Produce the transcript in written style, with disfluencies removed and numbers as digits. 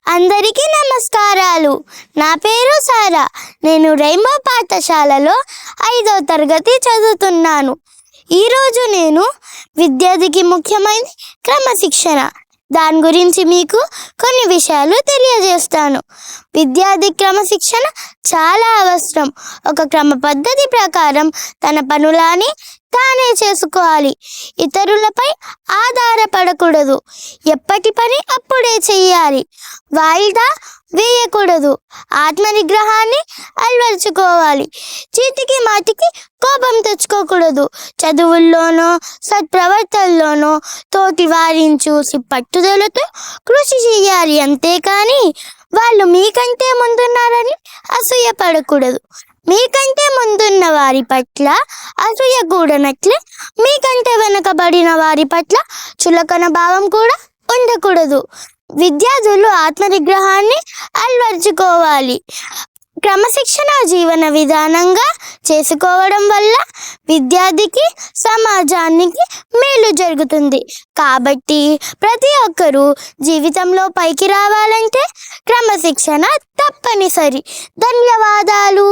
అందరికీ నమస్కారాలు. నా పేరు సారా. నేను రెయిన్బో పాఠశాలలో 5వ తరగతి చదువుతున్నాను. ఈరోజు నేను విద్యార్థికి ముఖ్యమైన క్రమశిక్షణ దాని గురించి మీకు కొన్ని విషయాలు తెలియజేస్తాను. విద్యార్థి క్రమశిక్షణ చాలా అవసరం. ఒక క్రమ పద్ధతి ప్రకారం తన పనులని తానే చేసుకోవాలి. ఇతరులపై ఆధారపడకూడదు. ఎప్పటి పని అప్పుడే చెయ్యాలి. వాయిదా వేయకూడదు. ఆత్మనిగ్రహాన్ని అలవర్చుకోవాలి. చీటికి మాటికి కోపం తెచ్చుకోకూడదు. చదువుల్లోనో సత్ప్రవర్తనలోనో తోటి వారిని చూసి పట్టుదలతో కృషి చేయాలి. అంతేకాని వాళ్ళు మీకంటే ముందున్నారని అసూయపడకూడదు. మీకంటే ముందున్న వారి పట్ల అసూయ కూడనట్లే మీకంటే వెనుకబడిన వారి పట్ల చులకన భావం కూడా ఉండకూడదు. విద్యార్థులు ఆత్మనిగ్రహాన్ని అలవర్చుకోవాలి. క్రమశిక్షణ జీవన విధానంగా చేసుకోవడం వల్ల విద్యార్థికి సమాజానికి మేలు జరుగుతుంది. కాబట్టి ప్రతి ఒక్కరూ జీవితంలో పైకి రావాలంటే క్రమశిక్షణ తప్పనిసరి. ధన్యవాదాలు.